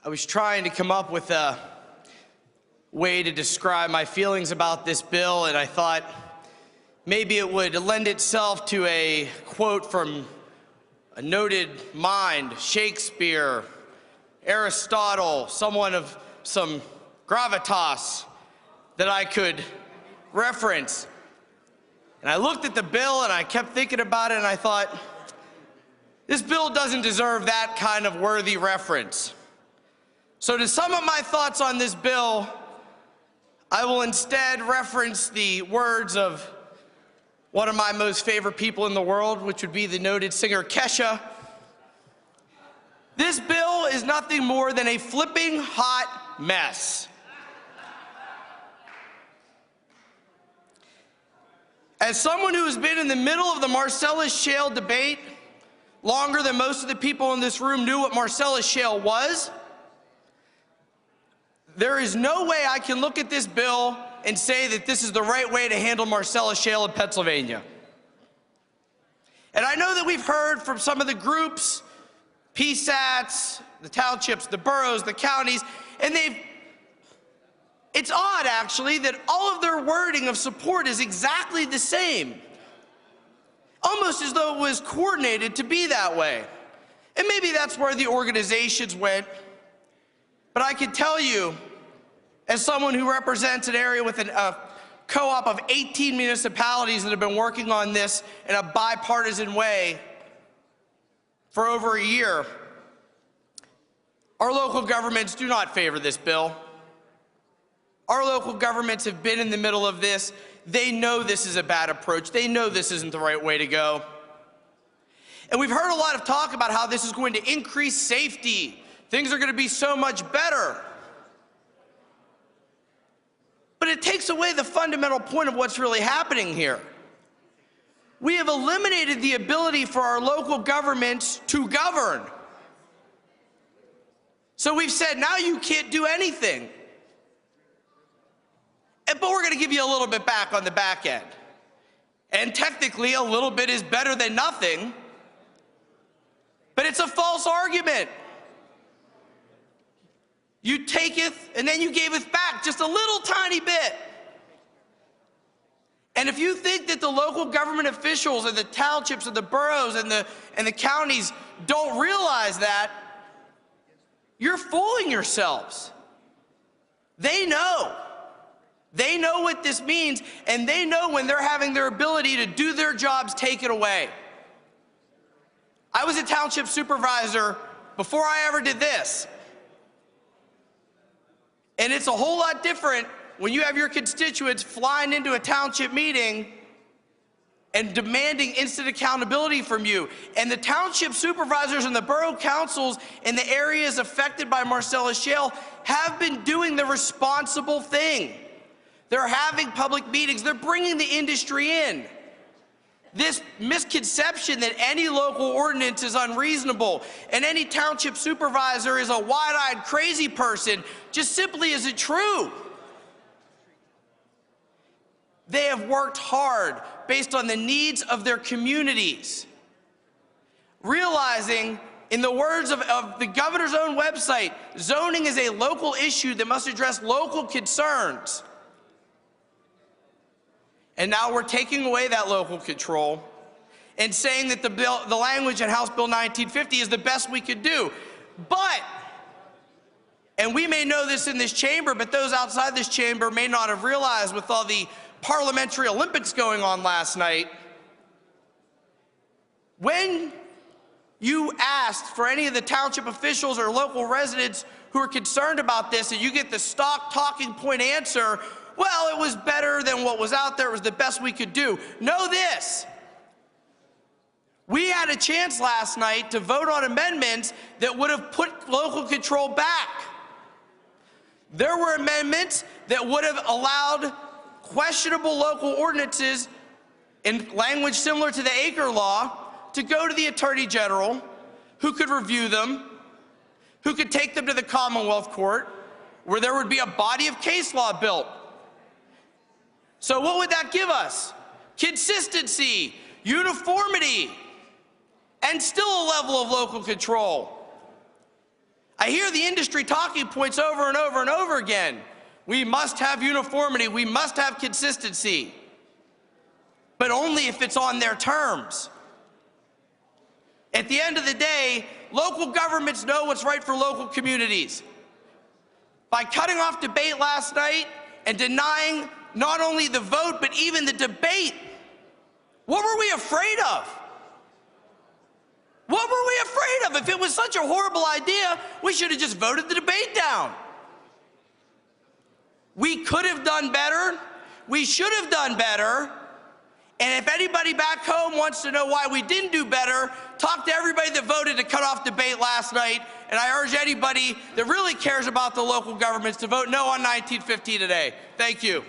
I was trying to come up with a way to describe my feelings about this bill, and I thought maybe it would lend itself to a quote from a noted mind, Shakespeare, Aristotle, someone of some gravitas that I could reference. And I looked at the bill and I kept thinking about it, and I thought, this bill doesn't deserve that kind of worthy reference. So to sum up my thoughts on this bill, I will instead reference the words of one of my most favorite people in the world, which would be the noted singer Kesha. This bill is nothing more than a flipping hot mess. As someone who has been in the middle of the Marcellus Shale debate longer than most of the people in this room knew what Marcellus Shale was, there is no way I can look at this bill and say that this is the right way to handle Marcellus Shale in Pennsylvania. And I know that we've heard from some of the groups, PSATs, the townships, the boroughs, the counties, and it's odd actually that all of their wording of support is exactly the same. Almost as though it was coordinated to be that way. And maybe that's where the organizations went. But I can tell you, as someone who represents an area with a co-op of 18 municipalities that have been working on this in a bipartisan way for over a year, our local governments do not favor this bill. Our local governments have been in the middle of this. They know this is a bad approach. They know this isn't the right way to go. And we've heard a lot of talk about how this is going to increase safety. Things are going to be so much better. But it takes away the fundamental point of what's really happening here. We have eliminated the ability for our local governments to govern. So we've said, now you can't do anything. But we're going to give you a little bit back on the back end. And technically, a little bit is better than nothing. But it's a false argument. You taketh, and then you gaveth back just a little tiny bit. And if you think that the local government officials and the townships and the boroughs and the counties don't realize that, you're fooling yourselves. They know. They know what this means, and they know when they're having their ability to do their jobs taken away. I was a township supervisor before I ever did this. And it's a whole lot different when you have your constituents flying into a township meeting and demanding instant accountability from you. And the township supervisors and the borough councils in the areas affected by Marcellus Shale have been doing the responsible thing. They're having public meetings. They're bringing the industry in. This misconception that any local ordinance is unreasonable and any township supervisor is a wide-eyed crazy person just simply isn't true. They have worked hard based on the needs of their communities, realizing, in the words of the governor's own website, zoning is a local issue that must address local concerns. And now we're taking away that local control and saying that the language in House Bill 1950 is the best we could do. But, and we may know this in this chamber, but those outside this chamber may not have realized with all the parliamentary Olympics going on last night, when you asked for any of the township officials or local residents who are concerned about this, and you get the stock talking point answer, well, it was better than what was out there. It was the best we could do. Know this. We had a chance last night to vote on amendments that would have put local control back. There were amendments that would have allowed questionable local ordinances in language similar to the Acre Law to go to the Attorney General, who could review them, who could take them to the Commonwealth Court, where there would be a body of case law built. So what would that give us? Consistency, uniformity, and still a level of local control. I hear the industry talking points over and over and over again. We must have uniformity, we must have consistency, but only if it's on their terms. At the end of the day, local governments know what's right for local communities. By cutting off debate last night and denying not only the vote, but even the debate, what were we afraid of? What were we afraid of? If it was such a horrible idea, we should have just voted the debate down. We could have done better. We should have done better. And if anybody back home wants to know why we didn't do better, talk to everybody that voted to cut off debate last night. And I urge anybody that really cares about the local governments to vote no on 1915 today. Thank you.